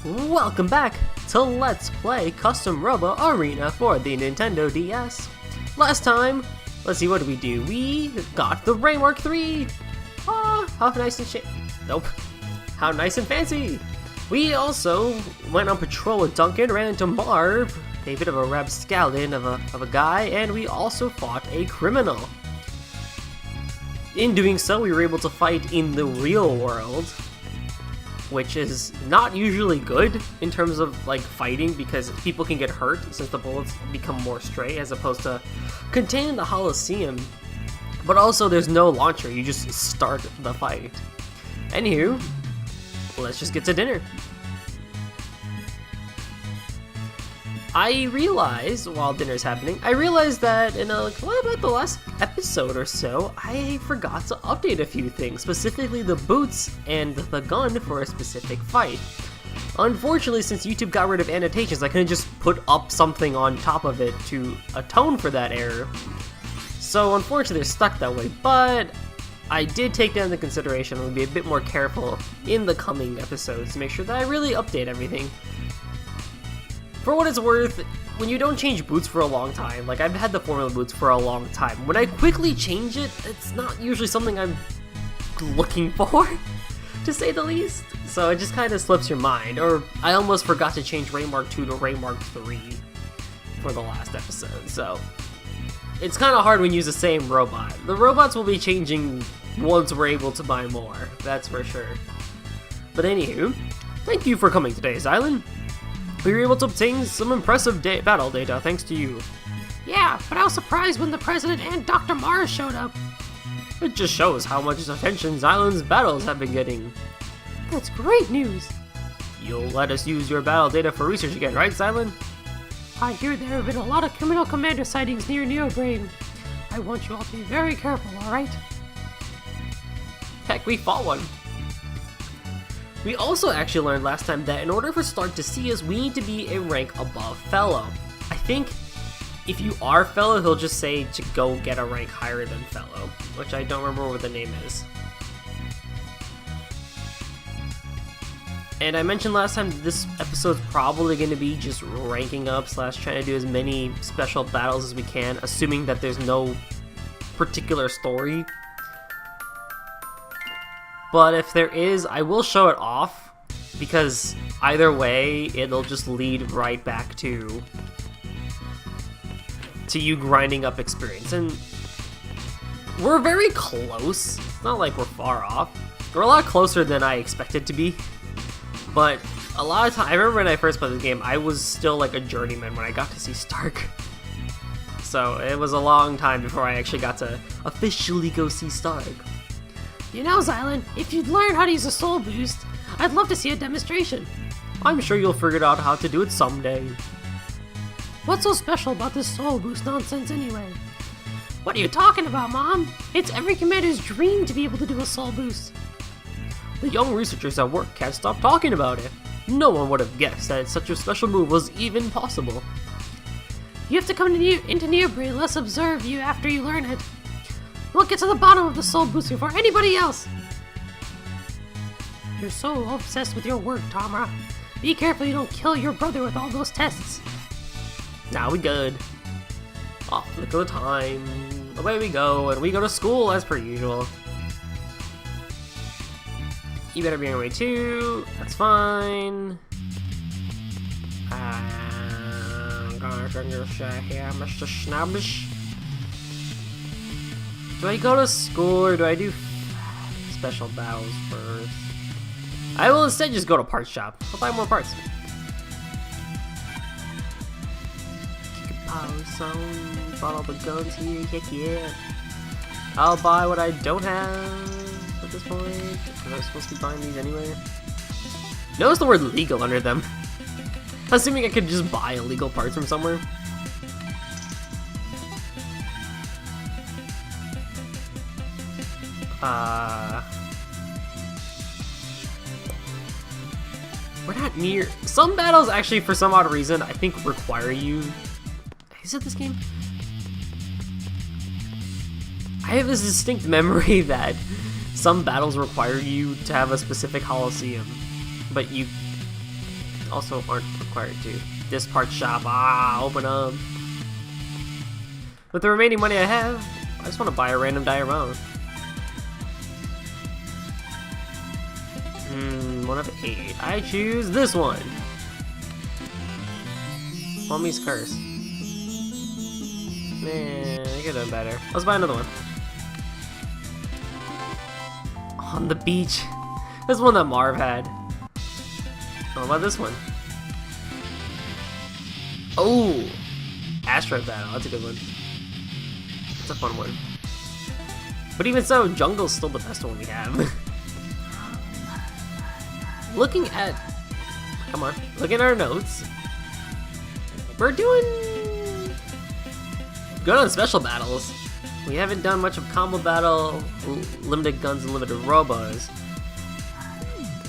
Welcome back to Let's Play Custom Robo Arena for the Nintendo DS. Last time, let's see, what did we do? We got the Mark III! Ah, how nice and nope. How nice and fancy! We also went on patrol with Duncan, ran into Marv, a bit of a rapscallion of a guy, and we also fought a criminal. In doing so, we were able to fight in the real world, which is not usually good in terms of like fighting because people can get hurt since the bullets become more stray as opposed to contained in the Coliseum. But also there's no launcher, you just start the fight. Anywho, let's just get to dinner. I realized, while dinner's happening, that in about the last episode or so, I forgot to update a few things, specifically the boots and the gun for a specific fight. Unfortunately, since YouTube got rid of annotations, I couldn't just put up something on top of it to atone for that error. So unfortunately, they're stuck that way, but I did take that into consideration and will be a bit more careful in the coming episodes to make sure that I really update everything. For what it's worth, when you don't change boots for a long time, like I've had the formula boots for a long time, when I quickly change it, it's not usually something I'm looking for, to say the least. So it just kind of slips your mind, or I almost forgot to change Mark II to Mark III for the last episode, so it's kind of hard when you use the same robot. The robots will be changing once we're able to buy more, that's for sure. But anywho, thank you for coming today, Xylan. We were able to obtain some impressive battle data thanks to you. Yeah, but I was surprised when the President and Dr. Mars showed up. It just shows how much attention Xylan's battles have been getting. That's great news. You'll let us use your battle data for research again, right, Xylan? I hear there have been a lot of criminal commander sightings near Neobrain. I want you all to be very careful, alright? Heck, we fought one. We also actually learned last time that in order for Stark to see us, we need to be a rank above Fellow. I think if you are Fellow, he'll just say to go get a rank higher than Fellow, which I don't remember what the name is. And I mentioned last time that this episode's probably going to be just ranking up / trying to do as many special battles as we can, assuming that there's no particular story. But if there is, I will show it off, because either way, it'll just lead right back to you grinding up experience. And we're very close. It's not like we're far off. We're a lot closer than I expected to be. But a lot of time, I remember when I first played this game, I was still like a journeyman when I got to see Stark. So it was a long time before I actually got to officially go see Stark. You know, Xylan, if you'd learn how to use a soul boost, I'd love to see a demonstration. I'm sure you'll figure out how to do it someday. What's so special about this soul boost nonsense anyway? What are you talking about, Mom? It's every commander's dream to be able to do a soul boost. The young researchers at work can't stop talking about it. No one would have guessed that such a special move was even possible. You have to come into Neobrain, let's observe you after you learn it. We'll get to the bottom of the soul boost before anybody else. You're so obsessed with your work, Tamara. Be careful you don't kill your brother with all those tests. Now we good. Oh, look at the time. Away we go, and we go to school as per usual. You better be on your way too. That's fine. I'm gonna send your shit here, Mr. Snubbish. Do I go to school or do I do special battles first? I will instead just go to parts shop. I'll buy more parts. Bought all the guns here, heck yeah. I'll buy what I don't have at this point, because I was supposed to be buying these anyway. Notice the word legal under them. Assuming I could just buy illegal parts from somewhere. We're not near. Some battles actually, for some odd reason, I think require you. Is it this game? I have this distinct memory that some battles require you to have a specific Coliseum, but you also aren't required to. This part shop, open up. With the remaining money I have, I just want to buy a random diorama. 1 of 8. I choose this one. Mommy's Curse. Man, I could have done better. Let's buy another one. On the beach. This one that Marv had. How about this one? Oh! Asteroid Battle, that's a good one. That's a fun one. But even so, Jungle's still the best one we have. Looking at our notes, we're doing good on special battles. We haven't done much of combo battle, limited guns, and limited robos.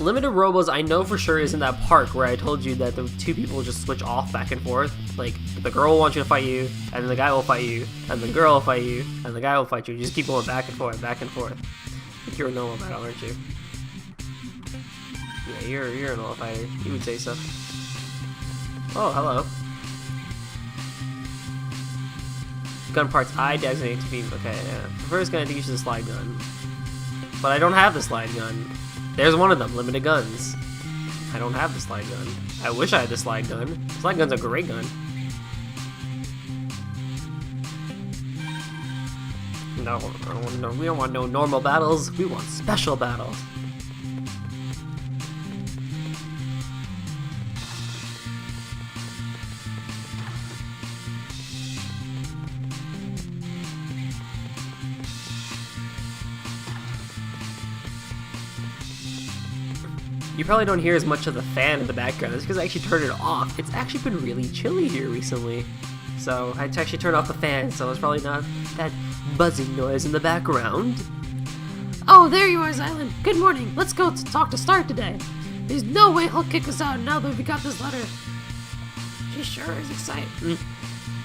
Limited robos, I know for sure, is in that park where I told you that the two people will just switch off back and forth. Like, the girl will want you to fight you, and then the guy will fight you, and the girl will fight you, and the guy will fight you. You just keep going back and forth, back and forth. I think you're a normal battle, aren't you? Yeah, you're a normal fighter. You would say so. Oh, hello. Gun parts I designate to be okay. Yeah. First gonna use the slide gun, but I don't have the slide gun. There's one of them, limited guns. I don't have the slide gun. I wish I had the slide gun. Slide gun's a great gun. No, we don't want no normal battles. We want special battles. You probably don't hear as much of the fan in the background. It's because I actually turned it off. It's actually been really chilly here recently. So I actually turned off the fan, so it's probably not that buzzing noise in the background. Oh, there you are, Xylan. Good morning. Let's go talk to Star today. There's no way he'll kick us out now that we got this letter. She sure is excited.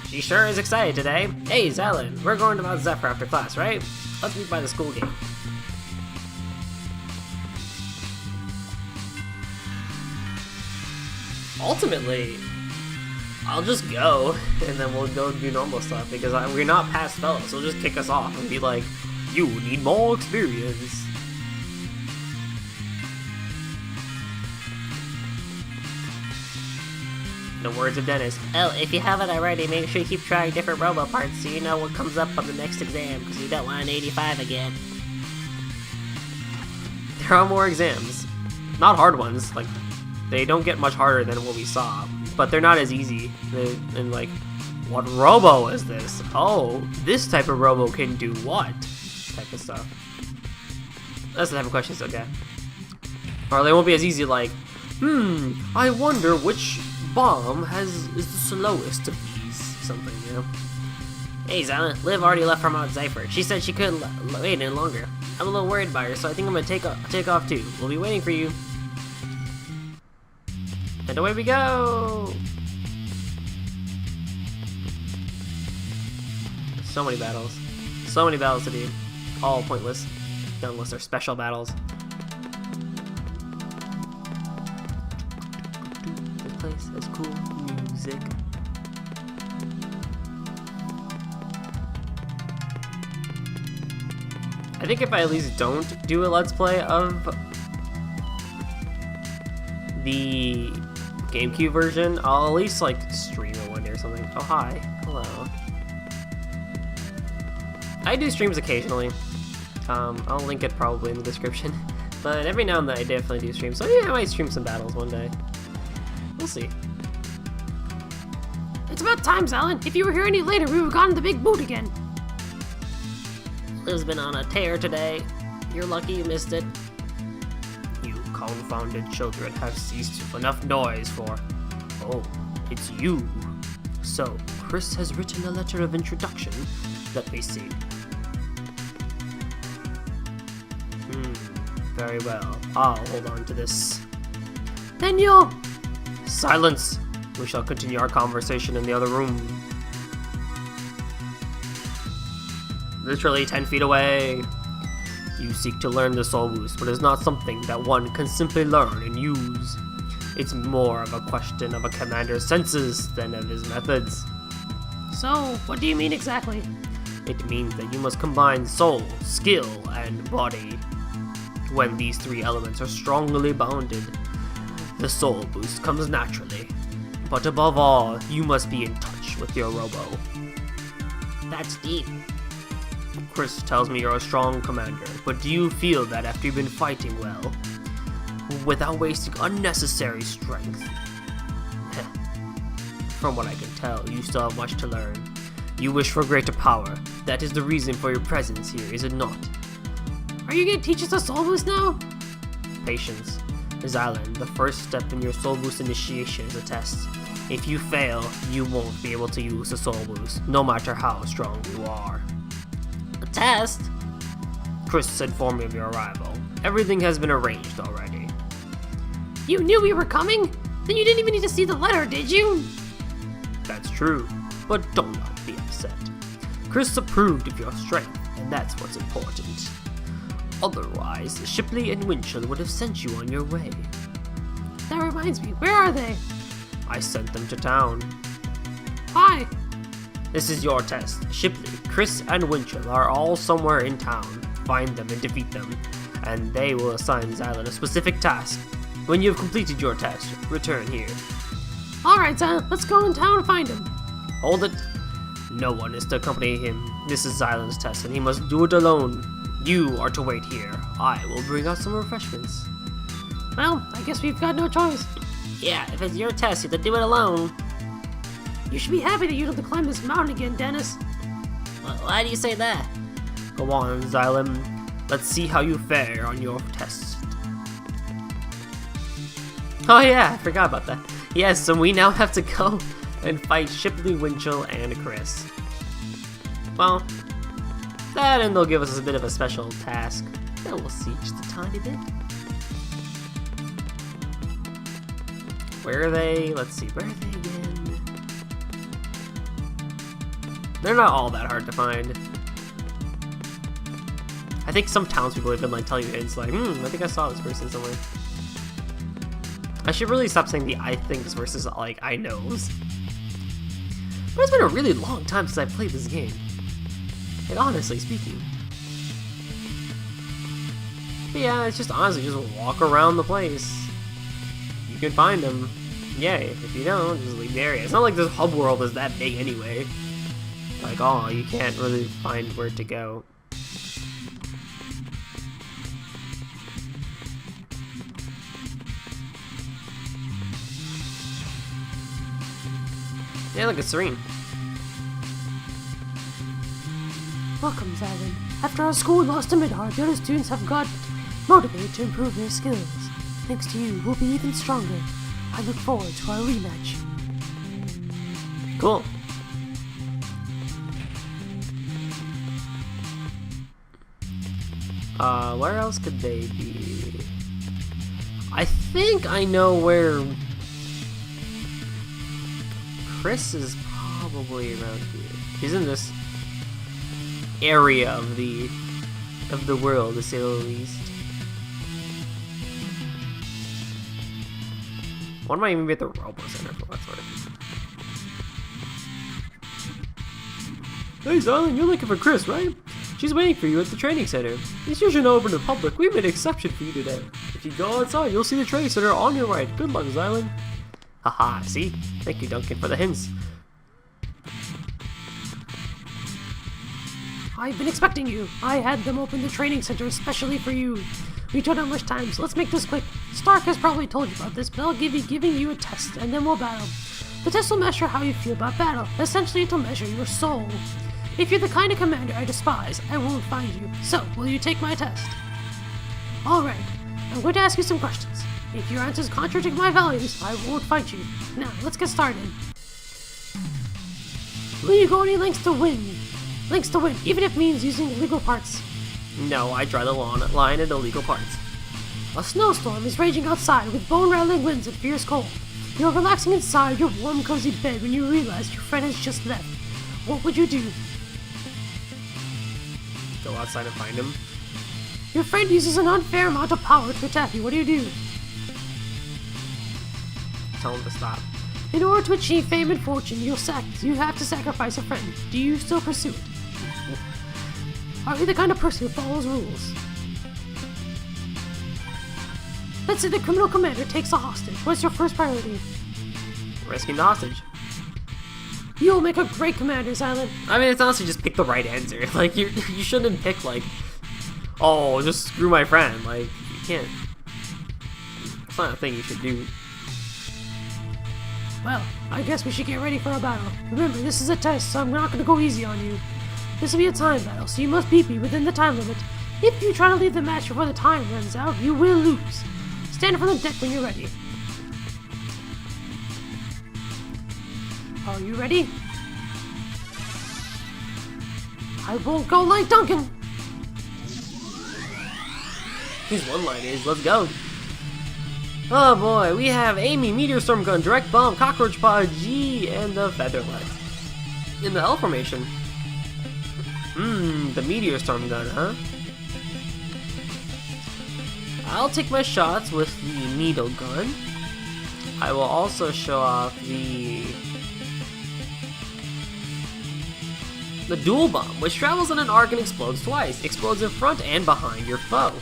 She sure is excited today. Hey, Xylan, we're going to Mount Zephyr after class, right? Let's meet by the school gate. Ultimately, I'll just go, and then we'll go do normal stuff, because we're not past fellows, so they'll just kick us off and be like, you need more experience. The words of Dennis. Oh, if you haven't already, make sure you keep trying different Robo parts so you know what comes up on the next exam, because you don't want an 85 again. There are more exams. Not hard ones, like, they don't get much harder than what we saw, but they're not as easy. And like, what Robo is this? Oh, this type of Robo can do what? Type of stuff. That's the type of questions they'll get. Or they won't be as easy like, I wonder which bomb is the slowest of these. Something, you know? Hey, Xylan, Liv already left from Mount Zephyr. She said she couldn't wait any longer. I'm a little worried about her, so I think I'm gonna take off too. We'll be waiting for you. And away we go! So many battles. So many battles to do. All pointless. Unless they're special battles. This place has cool music. I think if I at least don't do a Let's Play of the GameCube version, I'll at least like stream it one day or something. Oh, hi. Hello. I do streams occasionally. I'll link it probably in the description. But every now and then I definitely do stream. So yeah, I might stream some battles one day. We'll see. It's about time, Xylan. If you were here any later, we would have gotten the big boot again. Liv's been on a tear today. You're lucky you missed it. You confounded children have ceased enough noise for... Oh, it's you. So, Chris has written a letter of introduction. Let me see. Very well. I'll hold on to this. Then you'll... Silence! We shall continue our conversation in the other room. Literally 10 feet away. You seek to learn the Soul Boost, but it's not something that one can simply learn and use. It's more of a question of a commander's senses than of his methods. So, what do you mean exactly? It means that you must combine soul, skill, and body. When these three elements are strongly bounded, the soul boost comes naturally. But above all, you must be in touch with your Robo. That's deep. Chris tells me you're a strong commander, but do you feel that after you've been fighting well, without wasting unnecessary strength? From what I can tell, you still have much to learn. You wish for greater power. That is the reason for your presence here, is it not? Are you gonna teach us a soul boost now? Patience. Xylan, the first step in your soul boost initiation is a test. If you fail, you won't be able to use the soul boost, no matter how strong you are. A test? Chris informed me of your arrival. Everything has been arranged already. You knew we were coming? Then you didn't even need to see the letter, did you? That's true, but don't not be upset. Chris approved of your strength, and that's what's important. Otherwise, Shipley and Winchell would have sent you on your way. That reminds me, where are they? I sent them to town. Why? This is your test. Shipley, Chris, and Winchell are all somewhere in town. Find them and defeat them, and they will assign Xylan a specific task. When you have completed your test, return here. Alright, Xylan, let's go in town and find him. Hold it. No one is to accompany him. This is Xylan's test, and he must do it alone. You are to wait here. I will bring out some refreshments. Well, I guess we've got no choice. Yeah, if it's your test, you have to do it alone. You should be happy that you don't have to climb this mountain again, Dennis. Why do you say that? Go on, Xylan. Let's see how you fare on your test. Oh yeah, I forgot about that. Yes, so we now have to go and fight Shipley, Winchell, and Chris. Well, that and they'll give us a bit of a special task that we'll see just a tiny bit. Where are they? Let's see, where are they again? They're not all that hard to find. I think some townspeople even like tell you hints like, I think I saw this person somewhere. I should really stop saying the I thinks versus like I knows. But it's been a really long time since I played this game. Like honestly speaking. But yeah, it's just honestly just walk around the place. You can find them. Yay. If you don't, just leave the area. It's not like this hub world is that big anyway. Like, oh, you can't really find where to go. Yeah, look, it's Serene. Welcome, Xylan. After our school lost to Midhar, the other students have got motivated to improve their skills. Thanks to you, we'll be even stronger. I look forward to our rematch. Cool. Where else could they be? I think I know where Chris is probably around here. He's in this area of the world, to say the least. Why might even be at the Robo Center for what's worth. Hey Xylan, you're looking for Chris, right? She's waiting for you at the training center. It's usually not open to the public. We made an exception for you today. If you go outside, you'll see the training center on your right. Good luck, Xylan. Haha, see? Thank you, Duncan, for the hints. I've been expecting you. I had them open the training center especially for you. We don't have much time, so let's make this quick. Stark has probably told you about this, but I'll giving you a test, and then we'll battle. The test will measure how you feel about battle. Essentially, it'll measure your soul. If you're the kind of commander I despise, I won't find you. So, will you take my test? Alright, I'm going to ask you some questions. If your answers contradict my values, I won't fight you. Now, let's get started. Will you go any lengths to win? Lengths to win, even if it means using illegal parts. No, I draw the line at illegal parts. A snowstorm is raging outside with bone-rattling winds and fierce cold. You're relaxing inside your warm, cozy bed when you realize your friend has just left. What would you do? Go outside and find him. Your friend uses an unfair amount of power to attack you. What do you do? tell him to stop. In order to achieve fame and fortune, you have to sacrifice a friend. Do you still pursue it? Are you the kind of person who follows rules? Let's say the criminal commander takes a hostage. What's your first priority? Rescuing the hostage. You'll make a great commander, Silent. I mean, it's honestly just pick the right answer. Like, you shouldn't pick, like, oh, just screw my friend. Like, you can't. It's not a thing you should do. Well, I guess we should get ready for a battle. Remember, this is a test, so I'm not going to go easy on you. This will be a time battle, so you must beat me within the time limit. If you try to leave the match before the time runs out, you will lose. Stand from the deck when you're ready. Are you ready? I won't go like Duncan. His one-line is, let's go. Oh boy, we have Amy, Meteor Storm Gun, Direct Bomb, Cockroach Paw, G, and the Feather Legs. In the L formation. The Meteor Storm Gun, huh? I'll take my shots with the Needle Gun. I will also show off the Dual Bomb, which travels in an arc and explodes twice. Explodes in front and behind your foe.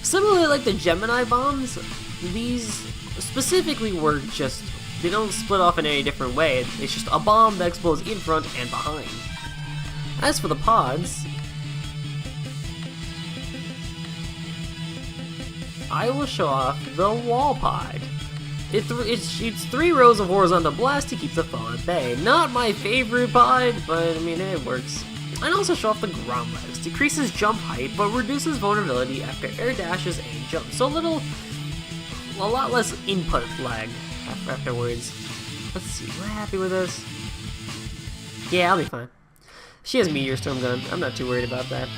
Similarly like the Gemini bombs, these specifically work just, they don't split off in any different way. It's just a bomb that explodes in front and behind. As for the pods, I will show off the Wall Pod. It shoots 3 rows of horizontal blast to keep the foe at bay. Not my favorite pod, but I mean, it works. And also show off the Ground Legs. Decreases jump height, but reduces vulnerability after air dashes and jumps. So a lot less input lag afterwards. Let's see, am I happy with this? Yeah, I'll be fine. She has Meteor Storm Gun. I'm not too worried about that.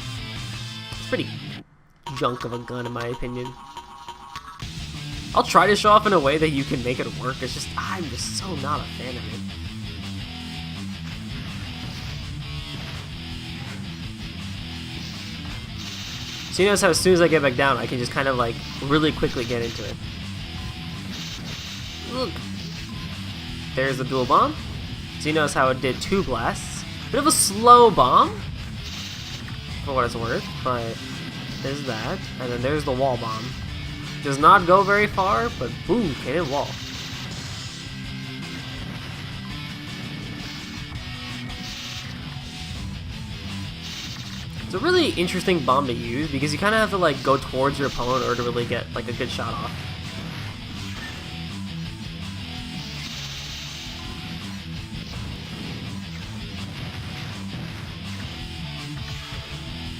It's pretty junk of a gun in my opinion. I'll try to show off in a way that you can make it work. It's just, I'm just so not a fan of it. So you notice how as soon as I get back down, I can just kind of like really quickly get into it. Look. There's the Dual Bomb. So you notice how it did 2 blasts. Bit of a slow bomb, for what it's worth, but there's that. And then there's the Wall Bomb. Does not go very far, but boom, hit it wall. It's a really interesting bomb to use because you kind of have to like go towards your opponent in order to really get like a good shot off.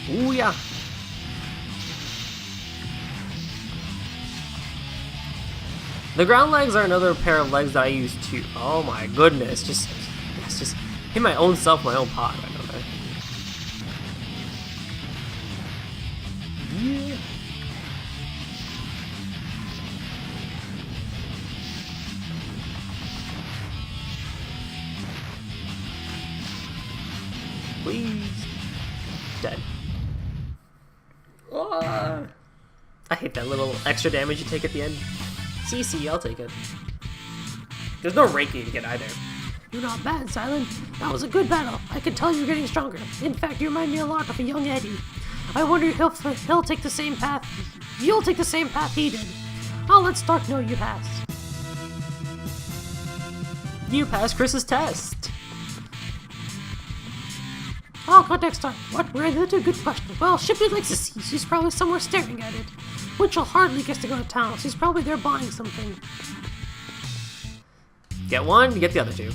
Ooh yeah. The Ground Legs are another pair of legs that I use too. Oh my goodness, just hit my own self, my own pod. I know that. Yeah. Please. Dead. Oh. I hate that little extra damage you take at the end. CC, I'll take it. There's no ranking to get either. You're not bad, Silent. That was a good battle. I can tell you're getting stronger. In fact, you remind me a lot of a young Eddie. I wonder if he'll take the same path. You'll take the same path he did. I'll let Stark know you passed. You passed Chris's test. I'll contact Stark. What? That's a good question. Well, Shipley likes to see. She's probably somewhere staring at it. Winchell hardly gets to go to town. She's probably there buying something. Get one, you get the other 2.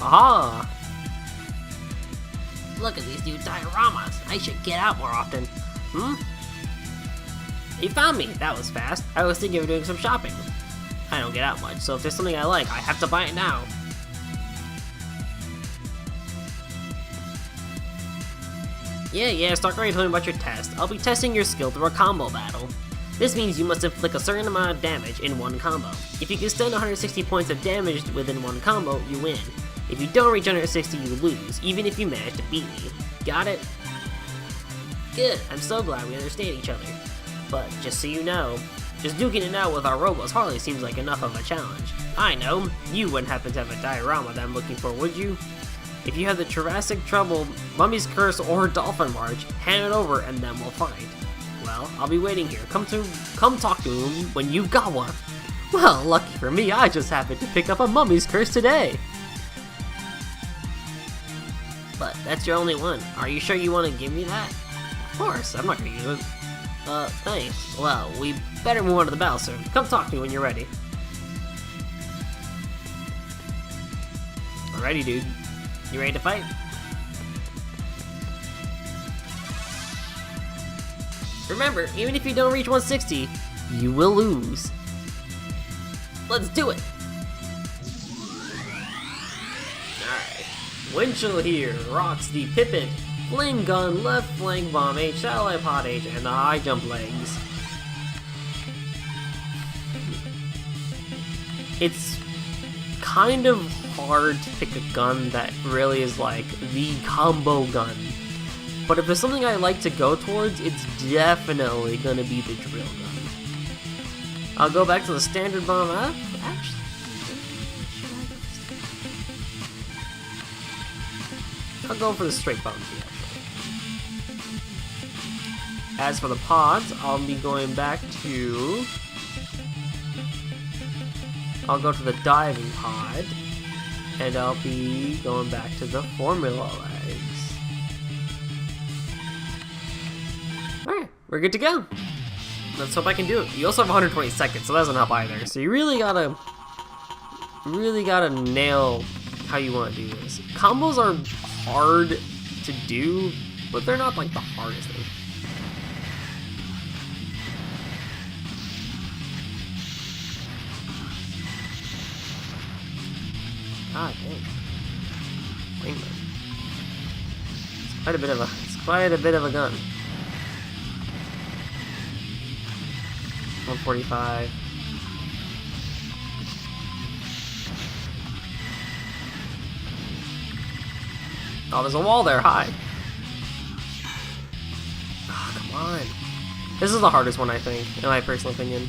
Aha! Look at these new dioramas. I should get out more often. You found me. That was fast. I was thinking of doing some shopping. I don't get out much, so if there's something I like, I have to buy it now. Yeah, Stark already told me about your test. I'll be testing your skill through a combo battle. This means you must inflict a certain amount of damage in one combo. If you can stun 160 points of damage within one combo, you win. If you don't reach 160, you lose, even if you manage to beat me. Got it? Good, I'm so glad we understand each other. But just so you know, just duking it out with our Robos hardly seems like enough of a challenge. I know, you wouldn't happen to have a diorama that I'm looking for, would you? If you have the Jurassic Trouble, Mummy's Curse, or Dolphin March, hand it over and then we'll fight. Well, I'll be waiting here. Come talk to him when you've got one. Well, lucky for me, I just happened to pick up a Mummy's Curse today. But that's your only one. Are you sure you want to give me that? Of course, I'm not gonna use it. Thanks. Well, we better move on to the battle soon. Come talk to me when you're ready. Alrighty, dude. You ready to fight? Remember, even if you don't reach 160, you will lose. Let's do it! Alright. Winchell here rocks the Pippin, Flame Gun, Left Flank Bomb H, Satellite Pod H, and the High Jump Legs. It's kind of hard to pick a gun that really is like the combo gun. But if there's something I like to go towards, it's definitely gonna be the drill gun. I'll go back to the standard bomb. Actually, I'll go for the straight bomb too, actually. As for the pods, I'll be going back to... I'll go to the diving pod, and I'll be going back to the formula legs. Alright, we're good to go. Let's hope I can do it. You also have 120 seconds, so that doesn't help either. So you really gotta nail how you want to do this. Combos are hard to do, but they're not like the hardest thing. God dang. Wingman. It's quite a bit of a gun. 145. Oh, there's a wall there. Hi. Oh, come on. This is the hardest one, I think, in my personal opinion.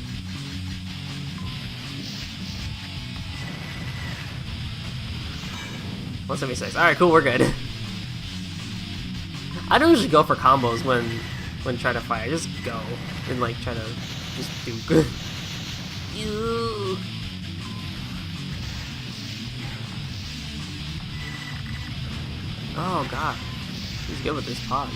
$176. Alright, cool, we're good. I don't usually go for combos when trying to fight. I just go and like try to just do good. Ew. Oh god. He's good with his pods.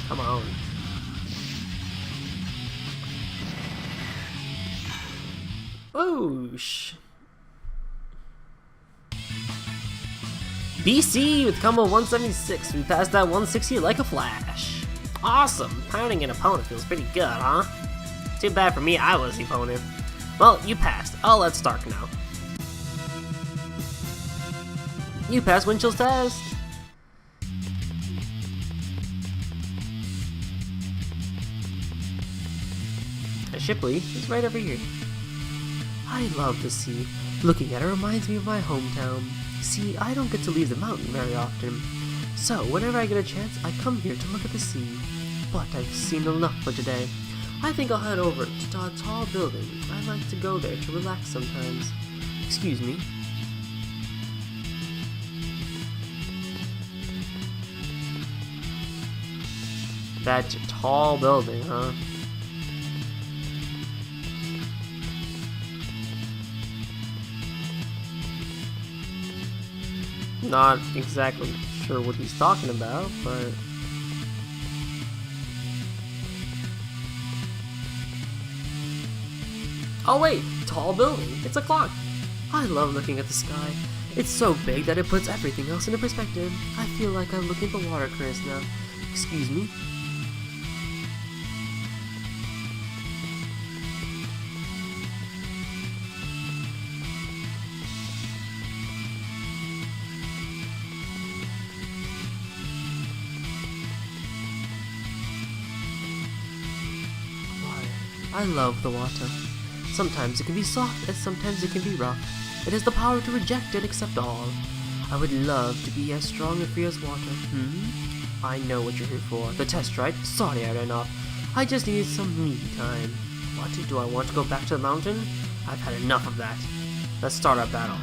Come on. Whoosh. BC with combo 176. We passed that 160 like a flash. Awesome. Pounding an opponent feels pretty good, huh? Too bad for me, I was the opponent. Well, you passed. I'll let Stark know. You passed Winchell's test. Shipley is right over here. I love the sea. Looking at it reminds me of my hometown. See, I don't get to leave the mountain very often. So, whenever I get a chance, I come here to look at the sea. But I've seen enough for today. I think I'll head over to a tall building. I like to go there to relax sometimes. Excuse me. That tall building, huh? Not exactly sure what he's talking about, but... Oh wait, tall building. It's a clock. I love looking at the sky. It's so big that it puts everything else into perspective. I feel like I'm looking at the water currents now. Excuse me. I love the water. Sometimes it can be soft and sometimes it can be rough. It has the power to reject and accept all. I would love to be as strong and free as water. I know what you're here for. The test, right? Sorry I ran off. I just needed some me time. What, do I want to go back to the mountain? I've had enough of that. Let's start our battle.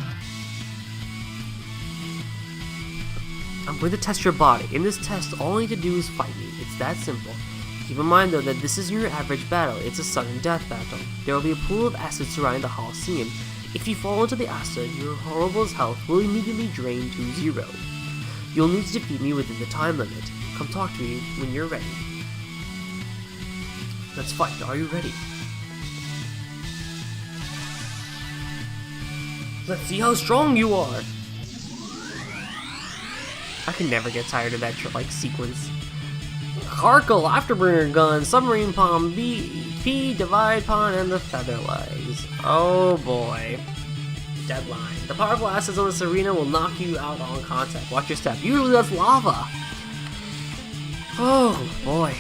I'm going to test your body. In this test, all you need to do is fight me. It's that simple. Keep in mind though that this isn't your average battle. It's a sudden death battle. There will be a pool of acid surrounding the Coliseum. If you fall into the acid, your Robo's health will immediately drain to 0. You'll need to defeat me within the time limit. Come talk to me when you're ready. Let's fight. Are you ready? Let's see how strong you are. I can never get tired of that sequence. Carkle, Afterburner Gun, Submarine Palm, P, Divide Pond, and the Feather Legs. Oh boy. Deadline. The powerful acids on this arena will knock you out on contact. Watch your step. Usually that's lava. Oh boy.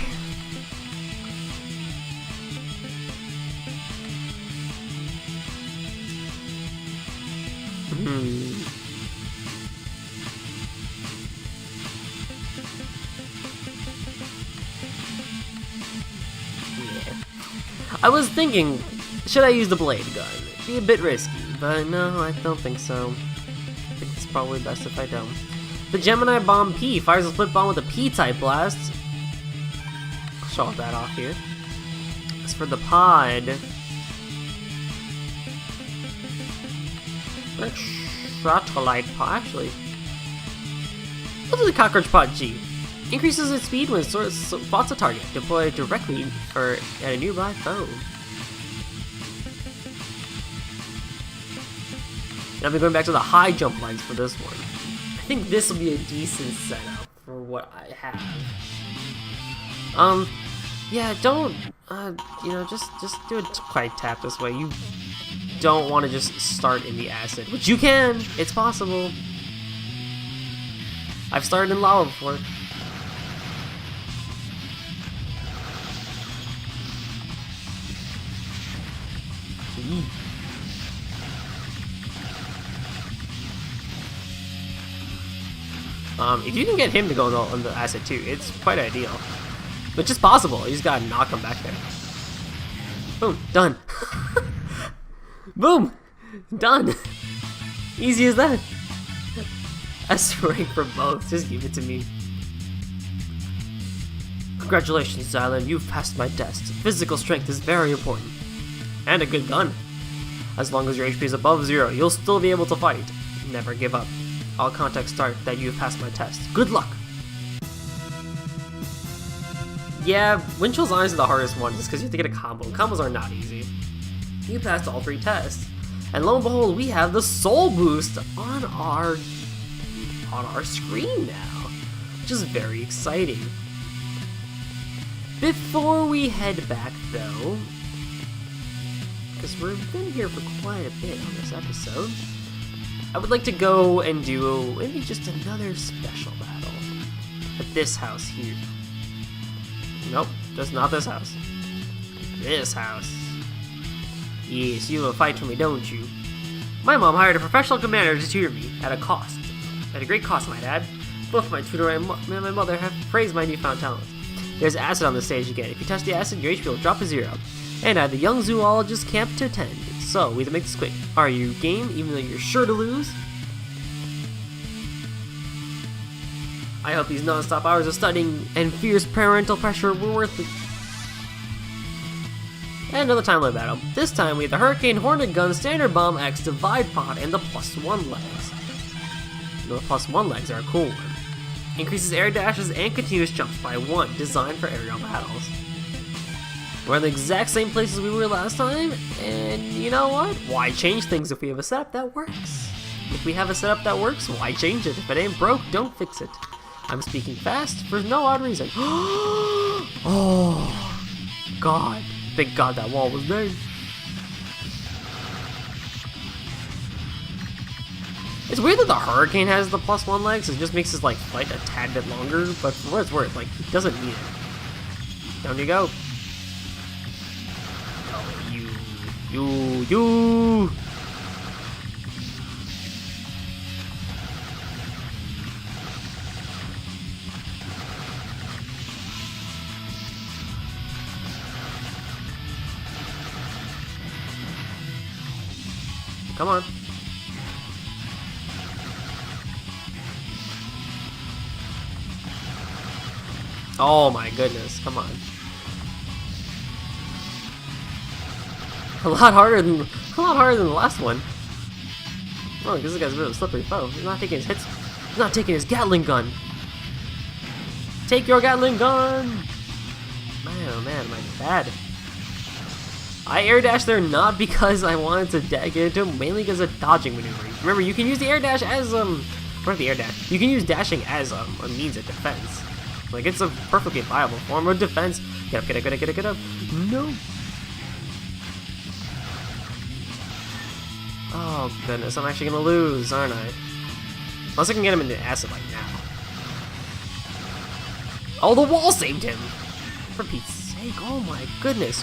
I was thinking, should I use the blade gun? It'd be a bit risky, but no, I don't think so. I think it's probably best if I don't. The Gemini Bomb P fires a split bomb with a P-type blast. I'll show that off here. As for the pod, Satellite pod, actually. What is the Cockroach Pod G? Increases its speed when it spots a target. Deploy directly at a nearby foe. And I'll be going back to the high jump legs for this one. I think this will be a decent setup for what I have. Yeah, don't, just do a quiet tap this way. You don't want to just start in the acid, which you can. It's possible. I've started in lava before. If you can get him to go on the acid too, it's quite ideal. Which is possible, you just gotta knock him back there. Boom, done. Boom, done. Easy as that. S rank for both, just give it to me. Congratulations, Xylan, you've passed my test. Physical strength is very important. And a good gun. As long as your HP is above 0, you'll still be able to fight. Never give up. All contacts start that you've passed my test. Good luck! Yeah, Windchill's honestly the hardest one just because you have to get a combo. Combos are not easy. You passed all 3 tests. And lo and behold, we have the soul boost on our screen now. Which is very exciting. Before we head back though, because we've been here for quite a bit on this episode, I would like to go and do maybe just another special battle at this house here. Nope, just not this house. This house. Yes, you will fight for me, don't you? My mom hired a professional commander to tutor me at a cost. At a great cost, might add. Both my tutor and my mother have praised my newfound talent. There's acid on the stage again. If you touch the acid, your HP will drop to 0. And I have the young zoologist camp to attend. So, we have to make this quick. Are you game, even though you're sure to lose? I hope these non-stop hours of studying and fierce parental pressure were worth it. And another time limit battle. This time we have the Hurricane Hornet Gun, Standard Bomb X, Divide Pod, and the +1 legs. The +1 legs are a cool one. Increases air dashes and continuous jumps by 1, designed for aerial battles. We're in the exact same places we were last time, and you know what? Why change things if we have a setup that works? If we have a setup that works, why change it? If it ain't broke, don't fix it. I'm speaking fast for no odd reason. Oh, God. Thank God that wall was there. It's weird that the Hurricane has the +1 legs. It just makes his fight a tad bit longer, but for what it's worth, he doesn't need it. Down you go. You. Come on. Oh my goodness, come on. A lot harder than the last one. Oh, because this guy's a bit of a slippery foe. He's not taking his hits. He's not taking his Gatling gun. Take your Gatling gun! Man, oh man, am I bad? I air dashed there not because I wanted to get into him, mainly because of dodging maneuvering. Remember, you can use the air dash as or the air dash. You can use dashing as a means of defense. Like, it's a perfectly viable form of defense. Get up, get up, get up, get up, get up. No. Oh goodness, I'm actually gonna lose, aren't I? Unless I can get him into acid like now. Oh, the wall saved him! For Pete's sake, oh my goodness.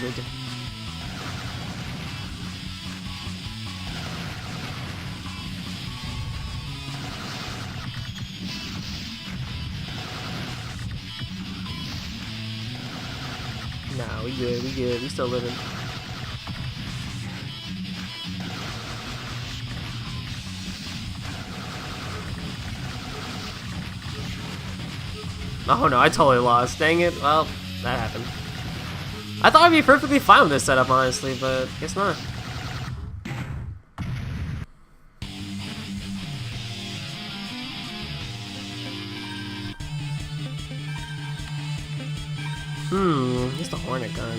Nah, we good, we still living. Oh no, I totally lost. Dang it. Well, that happened. I thought I'd be perfectly fine with this setup, honestly, but guess not. Just a Hornet gun.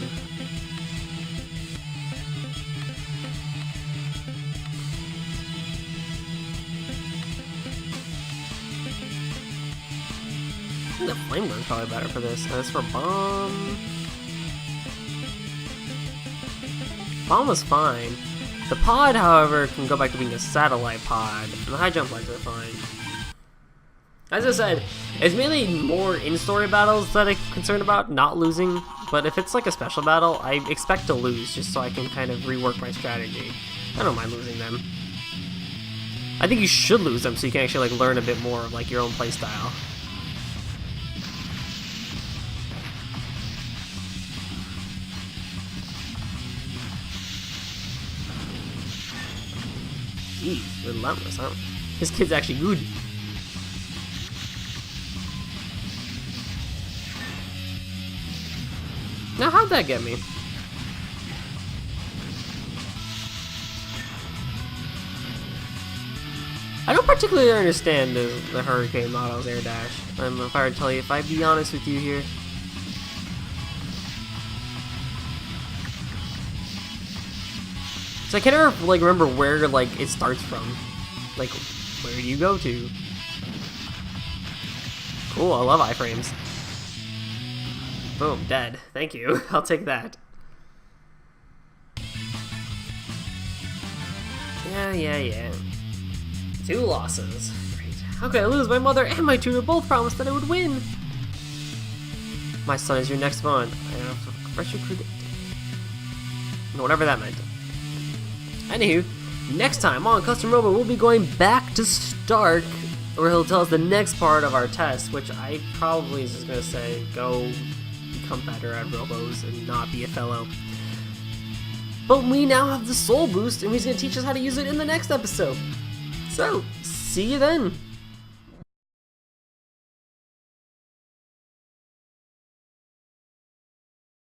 I think the flame gun's probably better for this. As for bomb, bomb was fine. The pod, however, can go back to being a satellite pod, and the high jump legs are fine. As I said, it's mainly more in-story battles that I'm concerned about, not losing. But if it's like a special battle, I expect to lose just so I can kind of rework my strategy. I don't mind losing them. I think you should lose them so you can actually like learn a bit more of like your own playstyle. Jeez, relentless, huh? This kid's actually good. Now, how'd that get me? I don't particularly understand the Hurricane model's air dash. If I were to tell you, if I'd be honest with you here. So I can't ever like remember where like it starts from. Like, where do you go to? Cool, I love iframes. Boom, dead. Thank you. I'll take that. Yeah. 2 losses. Great. How could I lose? My mother and my tutor both promised that I would win. My son is your next one. I have to pressure predict. Whatever that meant. Anywho, next time on Custom Robo, we'll be going back to Stark, where he'll tell us the next part of our test, which I probably is just gonna say, go become better at Robos and not be a fellow. But we now have the Soul Boost, and he's gonna teach us how to use it in the next episode. So, see you then!